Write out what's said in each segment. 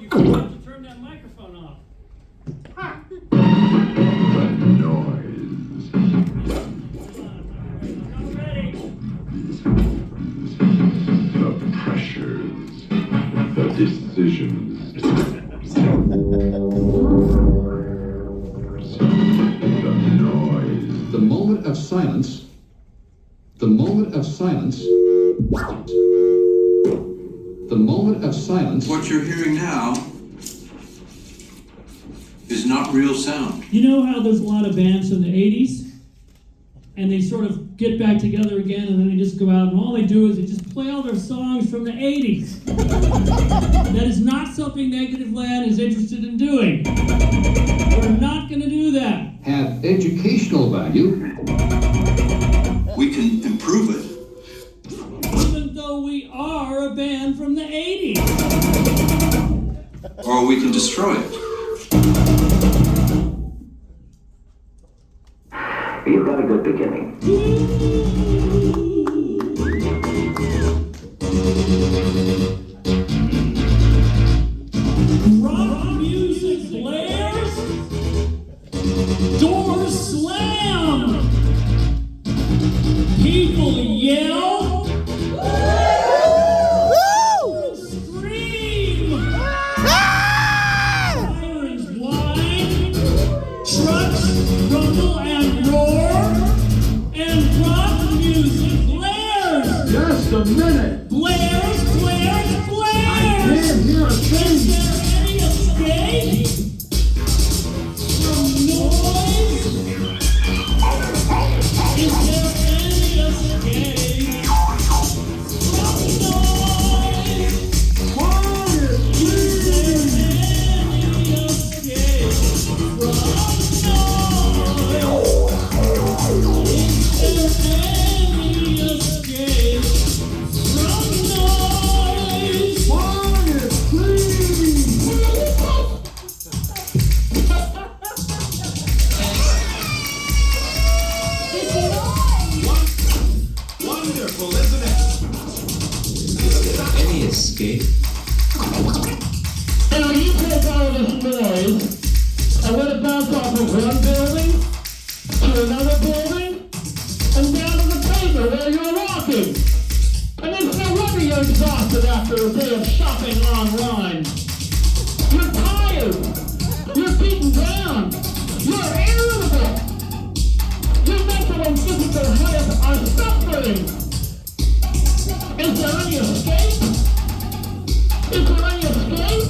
you forgot to turn that microphone off. Ha! Noise. I'm ready. The pressures. The decisions. The noise. The moment of silence. The moment of silence. The moment of silence. What you're hearing now is not real sound. You know how there's a lot of bands from the 80s? And they sort of get back together again and then they just go out and all they do is they just play all their songs from the 80s. That is not something Negativland is interested in doing. We're not going to do that. Have educational value. We can improve it. Even though we are a band from the 80s. Or we can destroy it. You've got a good beginning. Rock music blares, doors slam, people yell, scream, sirens whine, trucks rumble and roar, and rock music blares. Just a minute. Blares, blares, blares. I can't hear a thing. Is there any escape from noise? Is there any escape from noise? Quiet, Is please. there any escape from noise? Is there any escape from noise? Quiet, please. Wonderful, isn't it? Any escape? And when you take all this noise, and let it bounce off of one building to another building, and down to the pavement where you're walking. And it's no wonder you're exhausted after a day of shopping online. You're tired. You're beaten down. You're irritable. Your mental and physical health are suffering. Is there any escape? Is there any escape?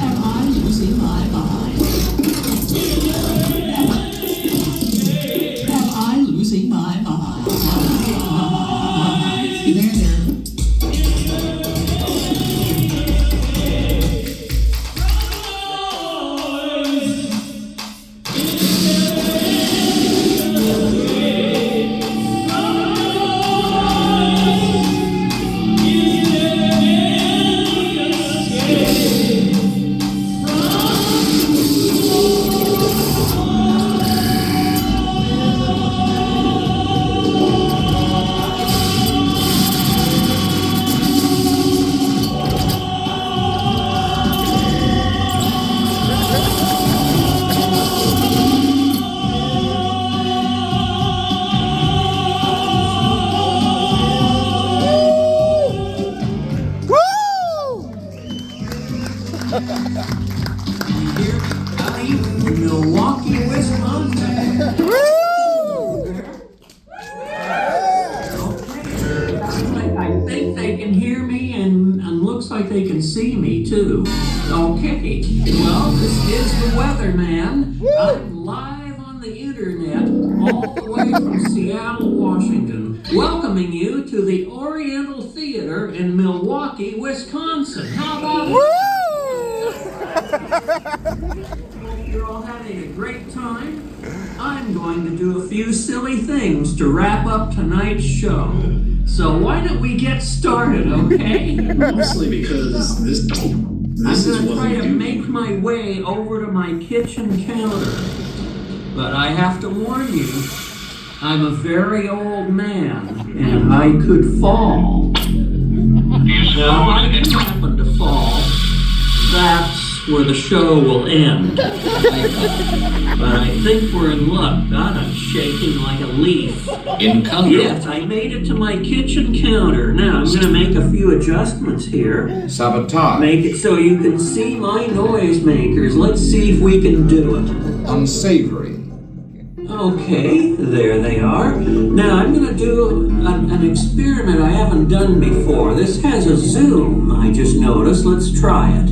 Am I losing my mind? Am I losing my mind? There. Milwaukee, Wisconsin. I think they can hear me and looks like they can see me too. Okay, well, this is the Weatherman. I'm live on the internet all the way from Seattle, Washington, welcoming you to the Oriental Theater in Milwaukee, Wisconsin. How about it? Hope you're all having a great time. I'm going to do a few silly things to wrap up tonight's show. So why don't we get started, okay? Mostly because this is I'm what going to we try to do. make my way over to my kitchen counter. But I have to warn you, I'm a very old man, and I could fall. Now, if I do happen to fall, that's where the show will end. But I think we're in luck. God, I'm shaking like a leaf. Yes, I made it to my kitchen counter. Now, I'm going to make a few adjustments here. Sabotage. Make it so you can see my noisemakers. Let's see if we can do it. Unsavory. Okay, there they are. Now I'm going to do an experiment I haven't done before. This has a zoom, I just noticed. Let's try it.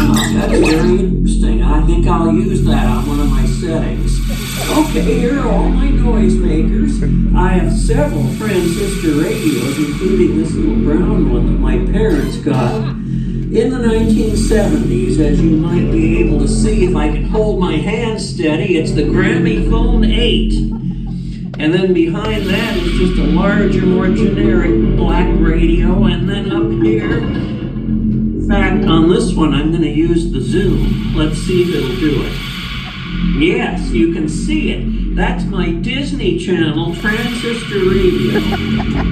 Oh, that's very interesting. I think I'll use that on one of my settings. Okay, here are all my noisemakers. I have several transistor radios, including this little brown one that my parents got in the 1970s, as you might be able to see if I can hold my hand steady. It's the Gramophone 8. And then behind that is just a larger, more generic black radio. And then up here, in fact, on this one, I'm going to use the zoom. Let's see if it'll do it. Yes, you can see it. That's my Disney Channel transistor radio.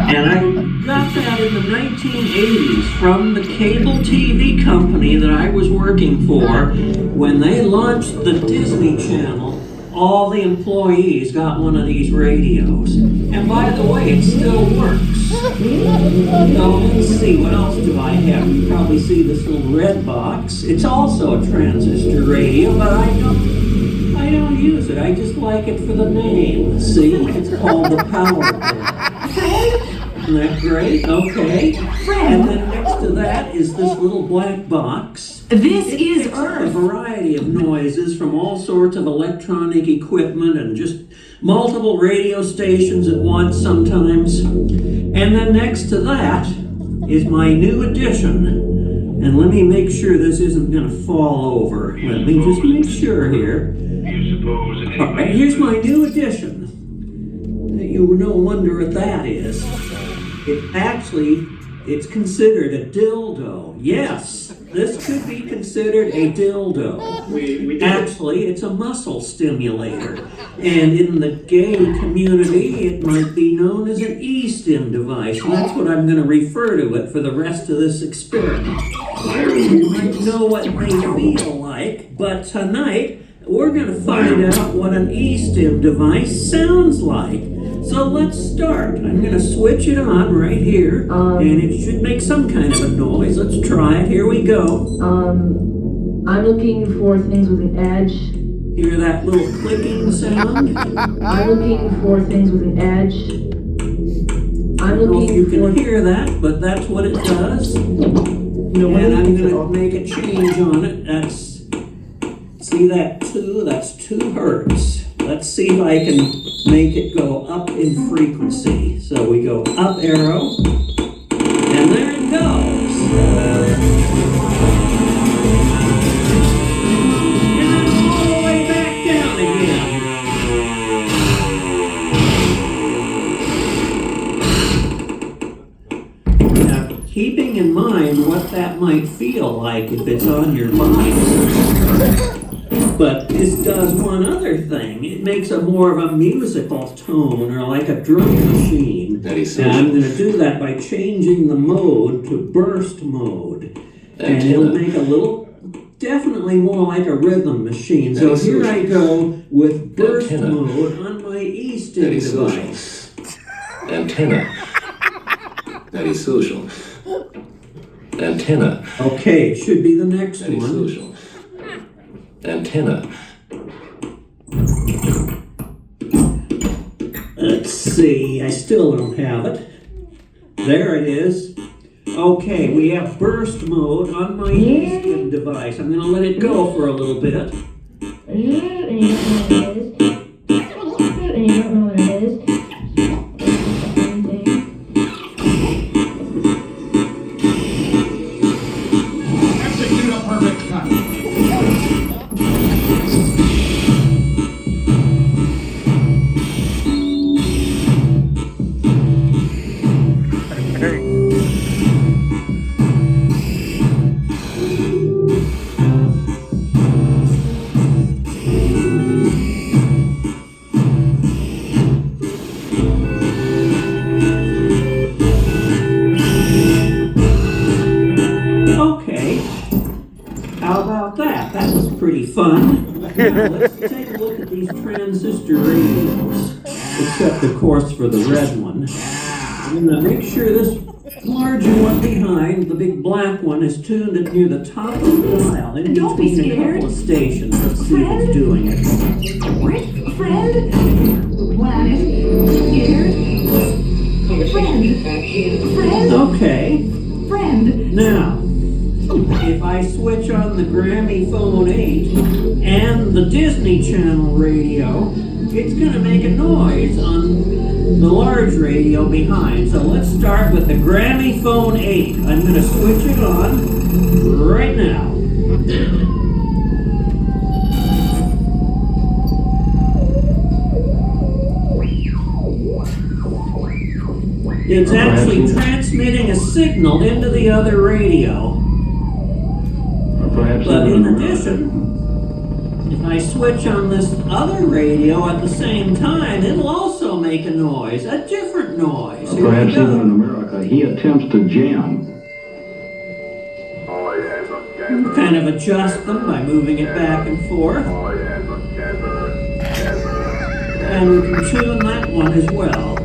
And I got that in the 1980s from the cable TV company that I was working for. When they launched the Disney Channel, all the employees got one of these radios. And by the way, it still works. So let's see, what else do I have? You probably see this little red box. It's also a transistor radio, but I don't use it. I just like it for the name. See, it's called the Power Bill. Isn't that great? Okay. And then next to that is this little black box. This It is picks up Earth. a variety of noises from all sorts of electronic equipment and just multiple radio stations at once sometimes. And then next to that is my new addition. And let me make sure this isn't going to fall over. Let me just make sure here. All right, here's my new addition. You no wonder what that is. It's considered a dildo. Yes, this could be considered a dildo. Actually, it's a muscle stimulator. And in the gay community, it might be known as an e-stim device. And that's what I'm going to refer to it for the rest of this experiment. You might know what they feel like, but tonight, we're going to find out what an e-stim device sounds like. So let's start. I'm going to switch it on right here, and it should make some kind of a noise. Let's try it. Here we go. I'm looking for things with an edge. Hear that little clicking sound? I'm looking for things with an edge. I don't know if you can hear that, but that's what it does. And I'm going to make a change on it. See that 2? That's 2 hertz. Let's see if I can make it go up in frequency. So we go up arrow, and there it goes. And then all the way back down again. Now, keeping in mind what that might feel like if it's on your body. But this does one other thing. It makes a more of a musical tone, or like a drum machine. And I'm going to do that by changing the mode to burst mode. And it'll make a little, definitely more like a rhythm machine. So here I go with burst mode on my e-stim device. Antenna. Very social. Antenna. Okay, it should be the next Very one. social. Antenna. Let's see, I still don't have it. There it is. Okay, we have burst mode on my e-stim device. I'm going to let it go for a little bit. pretty fun. Now, let's take a look at these transistor radios. Except, of course, for the red one. I'm going to make sure this larger one behind, the big black one, is tuned at near the top of the dial. In Don't be between a scared. couple of stations. Let's see if it's doing it. Friend? Gladys, scared? Friend? Okay. Friend? Now, if I switch on the Gramophone 8 and the Disney Channel radio, it's going to make a noise on the large radio behind. So let's start with the Gramophone 8. I'm going to switch it on right now. It's actually transmitting a signal into the other radio. But in addition, if I switch on this other radio at the same time, it'll also make a noise, a different noise. Here Perhaps we go. even in America, he attempts to jam. Kind of adjust them by moving it back and forth. And we can tune that one as well.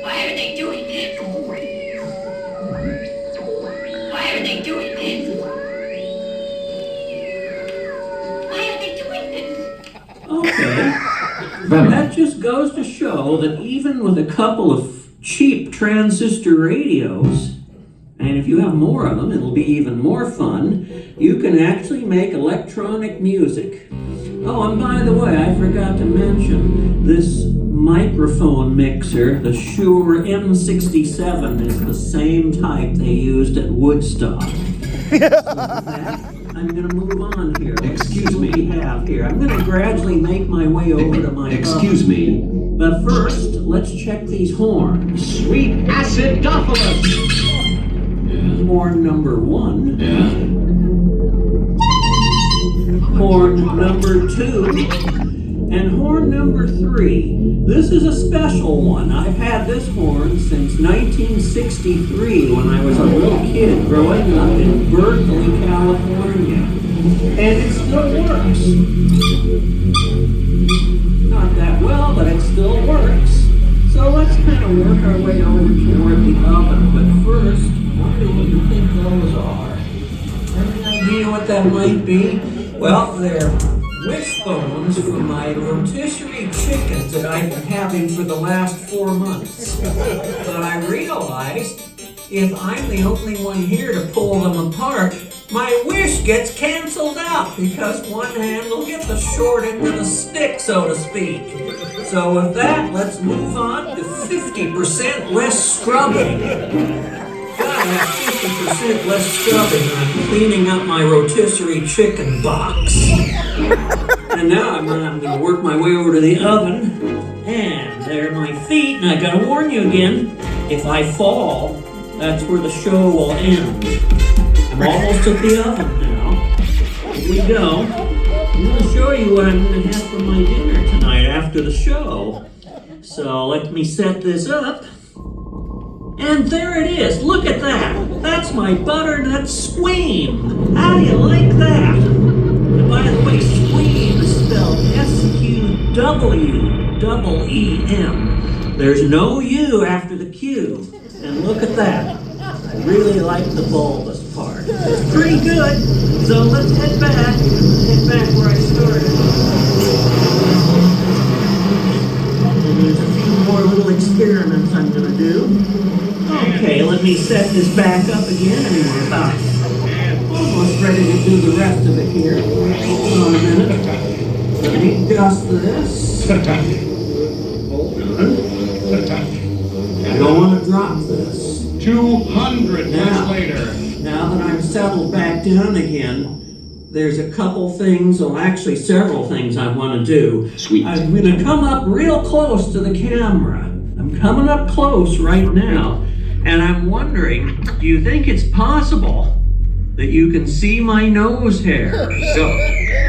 Why are they doing this? Why are they doing this? Why are they doing this? Okay. That just goes to show that even with a couple of cheap transistor radios, and if you have more of them, it'll be even more fun, you can actually make electronic music. Oh, and by the way, I forgot to mention, this microphone mixer, the Shure M67, is the same type they used at Woodstock. So with that, I'm going to move on here. Let's see what we have here. I'm going to gradually make my way over to my Excuse me. But first, let's check these horns. Sweet acidophilus! Horn number 1. Yeah. Horn number 2, and horn number 3. This is a special one. I've had this horn since 1963 when I was a little kid growing up in Berkeley, California. And it still works. Not that well, but it still works. So let's kind of work our way over toward the oven. But first, what do you think those are? Any idea what that might be? Well, they're wishbones for my rotisserie chickens that I've been having for the last 4 months. But I realized if I'm the only one here to pull them apart, my wish gets canceled out because one hand will get the short end of the stick, so to speak. So with that, let's move on to 50% less scrubbing. Gotta have 50% less scrubbing when I'm cleaning up my rotisserie chicken box. And now I'm gonna work my way over to the oven. And there are my feet. And I gotta warn you again, if I fall, that's where the show will end. I'm almost at the oven now. Here we go. I'm gonna show you what I'm gonna have for my dinner tonight after the show. So let me set this up. And there it is. Look at that. That's my butternut squeam. How do you like that? And by the way, squeam is spelled S-Q-W-E-E-M. There's no U after the Q. And look at that. I really like the bulbous part. It's pretty good. So let's head back. Head back where I started. And there's a few more little experiments I'm going to do. Okay, let me set this back up again, and we're about almost ready to do the rest of it here. Hold on a minute. Let me adjust this. Hold on. I don't want to drop this. 200 years later. Now that I'm settled back down again, there's a couple things, well actually several things I want to do. Sweet. I'm going to come up real close to the camera. I'm coming up close right now. And I'm wondering, do you think it's possible that you can see my nose hair? So,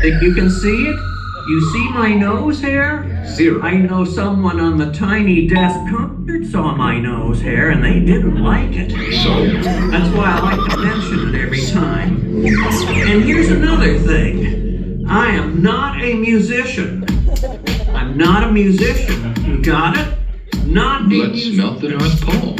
think you can see it? You see my nose hair? 0. I know someone on the Tiny Desk concert saw my nose hair and they didn't like it. So? That's why I like to mention it every time. And here's another thing. I am not a musician. I'm not a musician. You got it? Not a Let's musician. smelt the North Pole.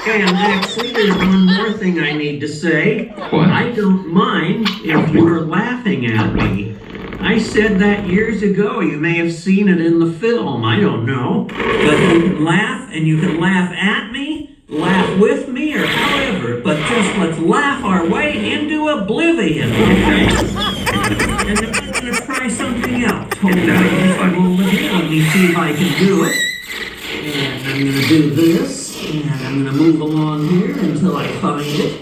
And actually, there's one more thing I need to say. What? I don't mind if you're laughing at me. I said that years ago. You may have seen it in the film. I don't know. But you can laugh, and you can laugh at me, laugh with me, or however. But just let's laugh our way into oblivion, okay? And then I'm going to try something else. Hold on just a moment here. Let me see if I can do it. And I'm going to do this. And I'm going to move along here until I find it.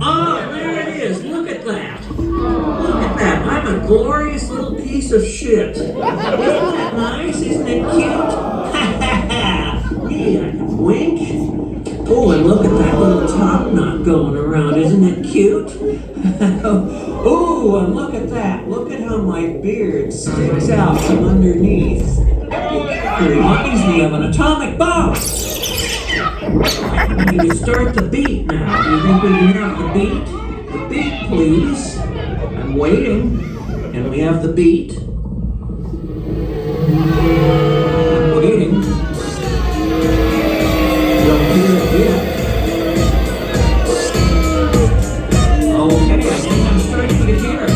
Oh, there it is. Look at that. Look at that. I'm a glorious little piece of shit. Isn't that nice? Isn't it cute? Yeah, I can wink. Oh, and look at that little top knot going around. Isn't it cute? Oh, and look at that. Look at how my beard sticks out from underneath. It reminds me of an atomic bomb. We need to start the beat now. Do you think we can have the beat? The beat, please. I'm waiting. And we have the beat. I'm waiting. Don't hear it yet. Okay, I think I'm starting to hear it.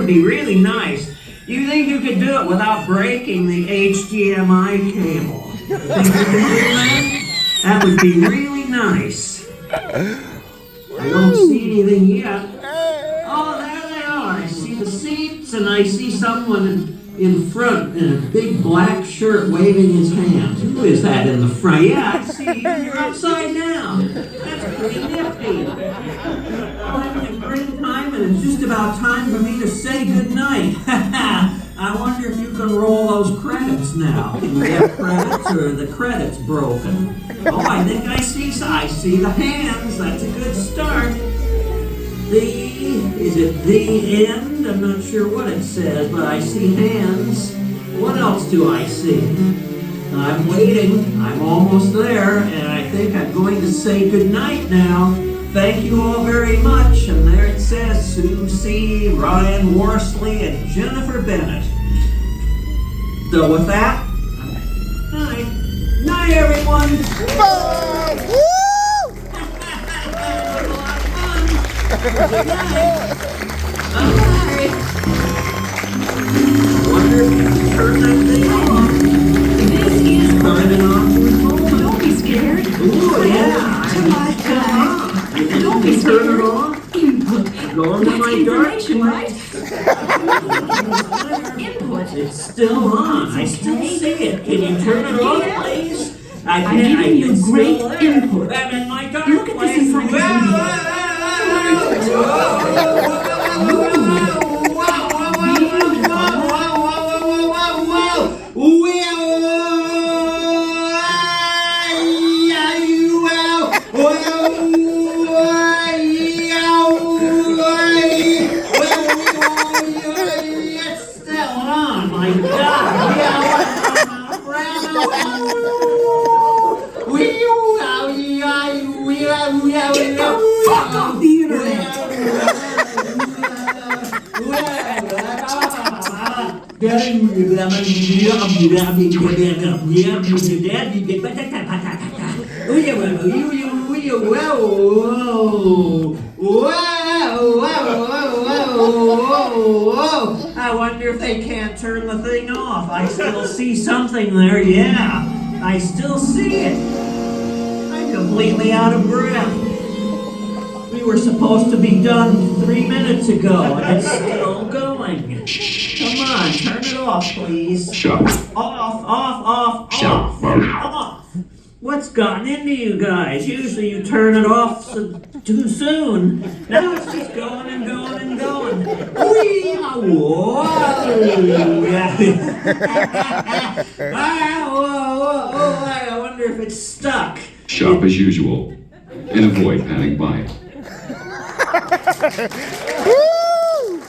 Be really nice. You think you could do it without breaking the HDMI cable? You think you could do that? That would be really nice. I don't see anything yet. Oh, there they are. I see the seats and I see someone in front in a big black shirt waving his hands. Who is that in the front? Yeah, I see you. You're upside down. That's pretty nifty. Well, having a great time, and it's just about time for me to say goodnight. I wonder if you can roll those credits now. Can we have credits, or are the credits broken? Oh, I think I see the hands. That's a good start. Is it the end? I'm not sure what it says, but I see hands. What else do I see? I'm waiting. I'm almost there, and I think I'm going to say goodnight now. Thank you all very much. And there it says Sue C., Ryan Worsley, and Jennifer Bennett. So with that, night. Night, everyone. Good night. Bye. Wonder if you can turn that thing off. This is Turn it off. Oh, don't be scared. Ooh, yeah. Don't be Turn it scared. off. Input. Go into That's my dark information, right? Input. It's still on. I still see it. Can you turn it off, please? I'm giving you it's great still there. input. I'm in my dark Look at this place. I wonder if they can't turn the thing off. I still see something there, yeah. I still see it. I'm completely out of breath. We were supposed to be done 3 minutes ago, and it's still going. Come on, turn it off, please. Off. What's gotten into you guys? Usually you turn it off too soon. Now it's just going and going and going. Whoa! I wonder if it's stuck. Shop as usual and avoid panic buying. Woo!